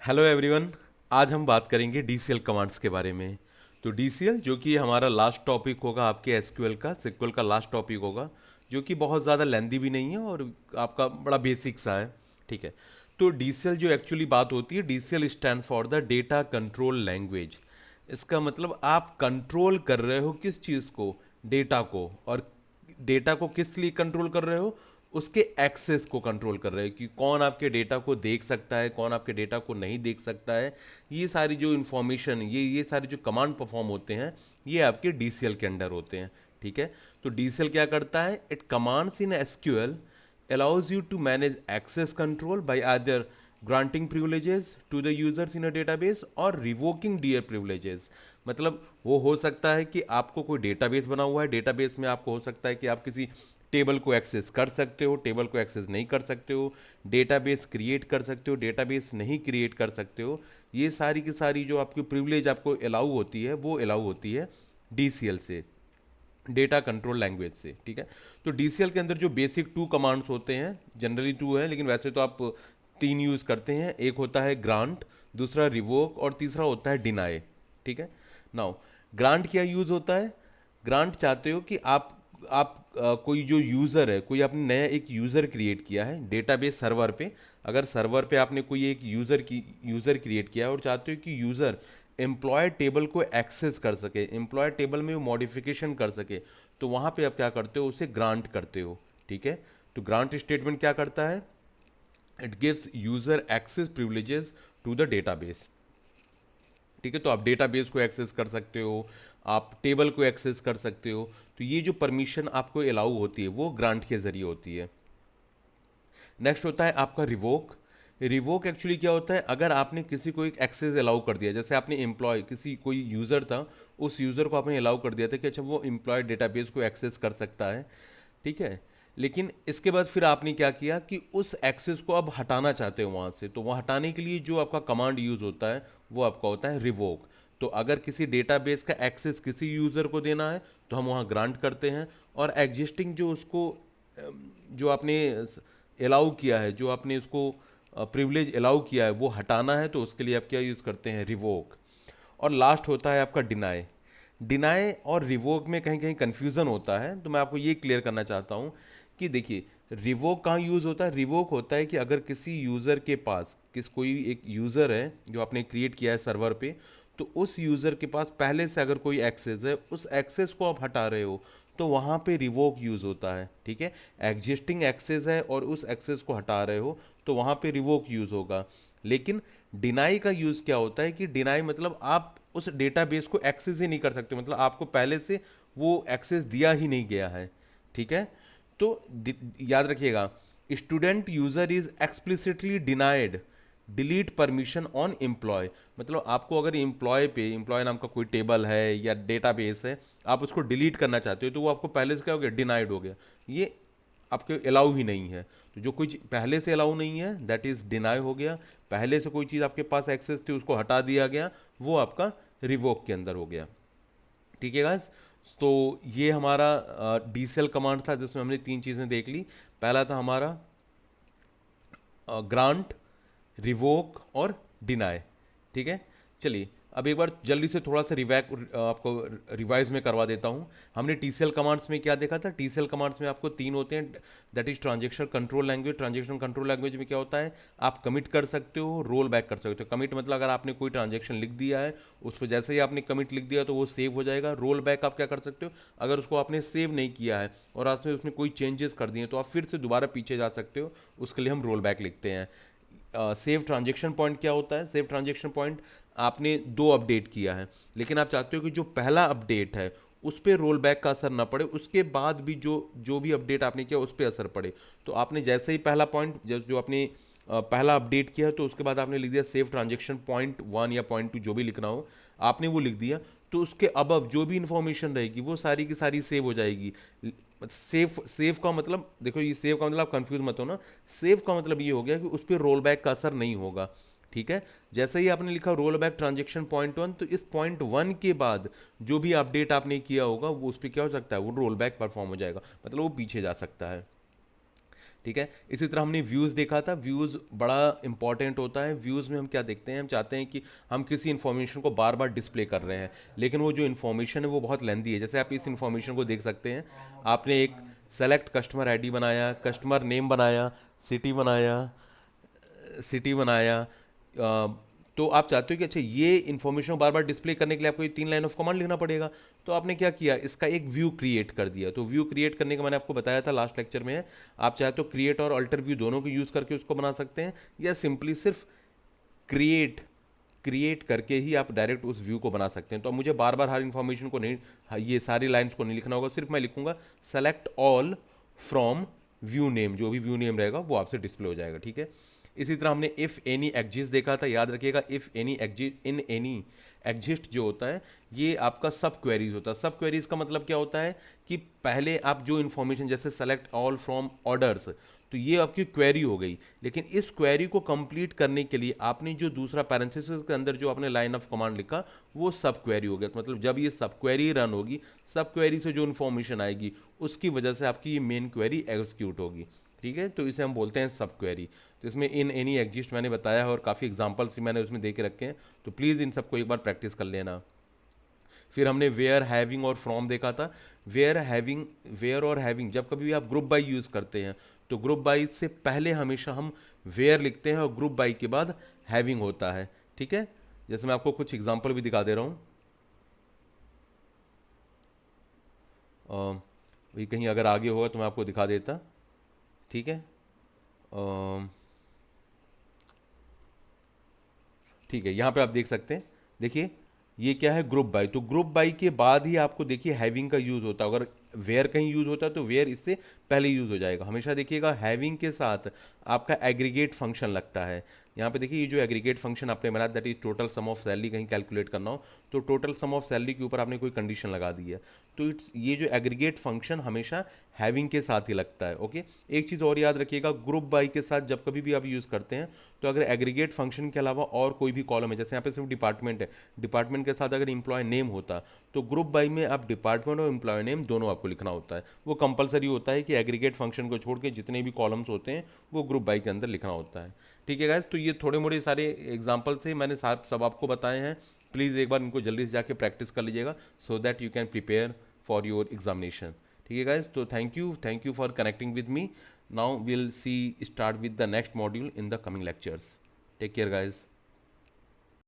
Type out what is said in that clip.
Hello everyone. आज हम बात करेंगे डीसीएल कमांड्स के बारे में। तो डीसीएल जो कि हमारा लास्ट टॉपिक होगा आपके एसक्यूएल का, सिक्वल का लास्ट टॉपिक होगा, जो कि बहुत ज़्यादा लेंदी भी नहीं है और आपका बड़ा बेसिक सा है। ठीक है। तो डीसीएल जो एक्चुअली बात होती है, DCL stand for the data control language. इसका मतलब आप कंट्रोल कर रहे हो किस चीज़ को, डेटा को। और डेटा को किस लिए कंट्रोल कर रहे हो, उसके एक्सेस को कंट्रोल कर रहे हो कि कौन आपके डेटा को देख सकता है, कौन आपके डेटा को नहीं देख सकता है। ये सारी जो इन्फॉर्मेशन, ये सारे जो कमांड परफॉर्म होते हैं, ये आपके डीसीएल के अंडर होते हैं। ठीक है। तो डीसीएल क्या करता है, it commands in SQL allows you to manage access control by either granting privileges to the users in a database और revoking their privileges। मतलब वो हो सकता है कि आपको कोई डेटाबेस बना हुआ है, डेटाबेस में आपको हो सकता है कि आप किसी टेबल को एक्सेस कर सकते हो, टेबल को एक्सेस नहीं कर सकते हो, डेटाबेस क्रिएट कर सकते हो, डेटाबेस नहीं क्रिएट कर सकते हो। ये सारी की सारी जो आपकी प्रिविलेज आपको अलाउ होती है, वो अलाउ होती है डीसीएल से, डेटा कंट्रोल लैंग्वेज से। ठीक है। तो डीसीएल के अंदर जो बेसिक टू कमांड्स होते हैं, जनरली टू है लेकिन वैसे तो आप तीन यूज़ करते हैं। एक होता है ग्रांट, दूसरा रिवोक और तीसरा होता है डिनाई। ठीक है। नाउ ग्रांट क्या यूज़ होता है, ग्रांट चाहते हो कि आप कोई जो यूज़र है, कोई आपने नया एक यूज़र क्रिएट किया है डेटाबेस सर्वर पे। अगर सर्वर पे आपने कोई एक यूज़र क्रिएट किया है और चाहते हो कि यूज़र एम्प्लॉय टेबल को एक्सेस कर सके, एम्प्लॉय टेबल में मॉडिफिकेशन कर सके, तो वहाँ पे आप क्या करते हो, उसे ग्रांट करते हो। ठीक है। तो ग्रांट स्टेटमेंट क्या करता है, it gives user access privileges to the database. ठीक है। तो आप डेटाबेस को एक्सेस कर सकते हो, आप टेबल को एक्सेस कर सकते हो। तो ये जो परमिशन आपको अलाउ होती है वो ग्रांट के जरिए होती है। नेक्स्ट होता है आपका रिवोक। रिवोक एक्चुअली क्या होता है, अगर आपने किसी को एक एक्सेस अलाउ कर दिया, जैसे आपने एम्प्लॉय, किसी कोई यूज़र था, उस यूज़र को आपने अलाउ कर दिया था कि अच्छा वो एम्प्लॉय डेटाबेस को एक्सेस कर सकता है। ठीक है। लेकिन इसके बाद फिर आपने क्या किया कि उस एक्सेस को अब हटाना चाहते हो वहाँ से, तो वहाँ हटाने के लिए जो आपका कमांड यूज़ होता है वो आपका होता है रिवोक। तो अगर किसी डेटाबेस का एक्सेस किसी यूज़र को देना है तो हम वहाँ ग्रांट करते हैं, और एग्जिस्टिंग जो उसको जो आपने अलाउ किया है, जो आपने उसको प्रिविलेज अलाउ किया है वो हटाना है, तो उसके लिए आप क्या यूज़ करते हैं, रिवोक। और लास्ट होता है आपका डिनाई। डिनाई और रिवोक में कहीं कहीं कन्फ्यूज़न होता है, तो मैं आपको ये क्लियर करना चाहता हूँ कि देखिए, रिवोक कहाँ यूज़ होता है। रिवोक होता है कि अगर किसी यूज़र के पास, कोई एक यूज़र है जो आपने क्रिएट किया है सर्वर पे, तो उस यूज़र के पास पहले से अगर कोई एक्सेस है, उस एक्सेस को आप हटा रहे हो, तो वहाँ पे रिवोक यूज़ होता है। ठीक है। एग्जिस्टिंग एक्सेस है और उस एक्सेस को हटा रहे हो, तो वहाँ पे रिवोक यूज़ होगा। लेकिन डिनाई का यूज़ क्या होता है कि डिनाई मतलब आप उस डेटाबेस को एक्सेस ही नहीं कर सकते, मतलब आपको पहले से वो एक्सेस दिया ही नहीं गया है। ठीक है। तो याद रखिएगा, student user is explicitly denied delete permission on employ. मतलब आपको अगर एम्प्लॉय पे, एम्प्लॉय नाम का कोई टेबल है या डेटाबेस है, आप उसको डिलीट करना चाहते हो, तो वो आपको पहले से क्या हो गया, डिनाइड हो गया। ये आपके अलाउ ही नहीं है। तो जो कोई पहले से अलाउ नहीं है दैट इज डिनाई हो गया। पहले से कोई चीज़ आपके पास एक्सेस थी उसको हटा दिया गया, वो आपका रिवोक के अंदर हो गया। ठीक है गाइस। तो ये हमारा डीसेल कमांड था जिसमें हमने तीन चीज़ें देख ली। पहला था हमारा ग्रांट, रिवोक और डिनाई। ठीक है। चलिए अब एक बार जल्दी से थोड़ा सा आपको रिवाइज में करवा देता हूँ। हमने टीसीएल कमांड्स में क्या देखा था, टीसीएल कमांड्स में आपको तीन होते हैं, that is transaction control language. Transaction control language में क्या होता है, आप कमिट कर सकते हो, रोल बैक कर सकते हो। कमिट मतलब अगर आपने कोई ट्रांजेक्शन लिख दिया है, उस पर जैसे ही आपने कमिट लिख दिया तो वो सेव हो जाएगा। रोल बैक आप क्या कर सकते हो, अगर उसको आपने सेव नहीं किया है और आपने उसमें कोई चेंजेस कर दिए तो आप फिर से दोबारा पीछे जा सकते हो, उसके लिए हम रोल बैक लिखते हैं। सेव ट्रांजेक्शन पॉइंट क्या होता है, सेव ट्रांजेक्शन पॉइंट आपने दो अपडेट किया है, लेकिन आप चाहते हो कि जो पहला अपडेट है उस पर रोल बैक का असर ना पड़े, उसके बाद भी जो जो भी अपडेट आपने किया उस पर असर पड़े। तो आपने जैसे ही पहला पॉइंट जो आपने पहला अपडेट किया है, तो उसके बाद आपने लिख दिया सेव ट्रांजेक्शन पॉइंट वन या पॉइंट टू, जो भी लिखना हो आपने वो लिख दिया। तो उसके अब जो भी इंफॉर्मेशन रहेगी वो सारी की सारी सेव हो जाएगी। सेव सेव का मतलब देखो, ये सेव का मतलब आप कंफ्यूज मत हो ना। सेव का मतलब ये हो गया कि उस पर रोल बैक का असर नहीं होगा। ठीक है। जैसे ही आपने लिखा roll back transaction point one, तो इस पॉइंट वन के बाद जो भी अपडेट आपने किया होगा वो उस पर क्या हो सकता है, वो रोल बैक परफॉर्म हो जाएगा, मतलब वो पीछे जा सकता है। ठीक है। इसी तरह हमने व्यूज़ देखा था। व्यूज़ बड़ा इंपॉर्टेंट होता है। व्यूज़ में हम क्या देखते हैं, हम चाहते हैं कि हम किसी इन्फॉर्मेशन को बार बार डिस्प्ले कर रहे हैं, लेकिन वो जो इन्फॉर्मेशन है वो बहुत लेंदी है। जैसे आप इस इन्फॉर्मेशन को देख सकते हैं, आपने एक सेलेक्ट कस्टमर आईडी बनाया, कस्टमर नेम बनाया, सिटी बनाया, सिटी बनाया, तो आप चाहते हो कि अच्छा ये इन्फॉर्मेशन बार बार डिस्प्ले करने के लिए आपको ये 3 लाइन ऑफ कमांड लिखना पड़ेगा। तो आपने क्या किया, इसका एक व्यू क्रिएट कर दिया। तो व्यू क्रिएट करने का मैंने आपको बताया था लास्ट लेक्चर में, आप चाहे तो क्रिएट और अल्टर व्यू दोनों को यूज़ करके उसको बना सकते हैं, या सिंपली सिर्फ क्रिएट क्रिएट करके ही आप डायरेक्ट उस व्यू को बना सकते हैं। तो अब मुझे बार बार हर इन्फॉर्मेशन को नहीं, ये सारी लाइन्स को नहीं लिखना होगा, सिर्फ मैं लिखूंगा select all from view name, जो भी व्यू नेम रहेगा वो आपसे डिस्प्ले हो जाएगा। ठीक है। इसी तरह हमने इफ़ एनी एग्जिस्ट देखा था, याद रखिएगा। If any exist, in any exist जो होता है ये आपका सब क्वेरीज होता है। सब क्वेरीज का मतलब क्या होता है कि पहले आप जो इन्फॉर्मेशन, जैसे सेलेक्ट ऑल फ्रॉम ऑर्डर्स, तो ये आपकी क्वेरी हो गई, लेकिन इस क्वेरी को कंप्लीट करने के लिए आपने जो दूसरा पैरेंथेसिस के अंदर जो आपने लाइन ऑफ कमांड लिखा वो सब क्वेरी हो गया। तो मतलब जब ये सब क्वेरी रन होगी, सब क्वेरी से जो इन्फॉर्मेशन आएगी उसकी वजह से आपकी ये मेन क्वेरी एग्जीक्यूट होगी। ठीक है। तो इसे हम बोलते हैं सब क्वेरी। तो इसमें इन एनी एग्जिस्ट मैंने बताया है और काफ़ी एग्जांपल्स भी मैंने उसमें दे के रखे हैं, तो प्लीज़ इन सबको एक बार प्रैक्टिस कर लेना। फिर हमने वेयर, हैविंग और फ्रॉम देखा था। वेयर, हैविंग, वेयर और हैविंग जब कभी भी आप ग्रुप बाई यूज़ करते हैं तो ग्रुप बाई से पहले हमेशा हम वेयर लिखते हैं और ग्रुप बाई के बाद हैविंग होता है। ठीक है। जैसे मैं आपको कुछ एग्जांपल भी दिखा दे रहा हूँ, भाई कहीं अगर आगे होगा तो मैं आपको दिखा देता। ठीक है। ठीक है, यहाँ पे आप देख सकते हैं, देखिए ये क्या है, ग्रुप बाई। तो ग्रुप बाई के बाद ही आपको देखिए हैविंग का यूज़ होता है। अगर वेयर कहीं यूज़ होता है तो वेयर इससे पहले यूज़ हो जाएगा। हमेशा देखिएगा हैविंग के साथ आपका एग्रीगेट फंक्शन लगता है। यहाँ पे देखिए ये जो एग्रीगेट फंक्शन आपने बनाया, that is total sum of salary, कहीं कैलकुलेट करना हो तो टोटल सम ऑफ सैलरी के ऊपर आपने कोई कंडीशन लगा दी है, तो इट्स, ये जो एग्रीगेट फंक्शन हमेशा हैविंग के साथ ही लगता है। ओके। एक चीज़ और याद रखिएगा, ग्रुप बाई के साथ जब कभी भी आप यूज़ करते हैं तो अगर एग्रीगेट फंक्शन के अलावा और कोई भी कॉलम है, जैसे यहाँ पे सिर्फ डिपार्टमेंट है, डिपार्टमेंट के साथ अगर इंप्लॉय नेम होता तो ग्रुप बाई में आप डिपार्टमेंट और एम्प्लॉय नेम दोनों आपको लिखना होता है। वो कंपलसरी होता है कि एग्रीगेट फंक्शन को छोड़ के जितने भी कॉलम्स होते हैं वो ग्रुप बाई के अंदर लिखना होता है। ठीक है गाइस, तो ये थोड़े मोड़े सारे एग्जाम्पल से मैंने सब आपको बताए हैं। प्लीज़ एक बार इनको जल्दी से जाके प्रैक्टिस कर लीजिएगा, so that you can prepare for your examination. ठीक है गाइस, तो thank you for connecting with me. Now will see start with the next module in the coming lectures. Take care guys.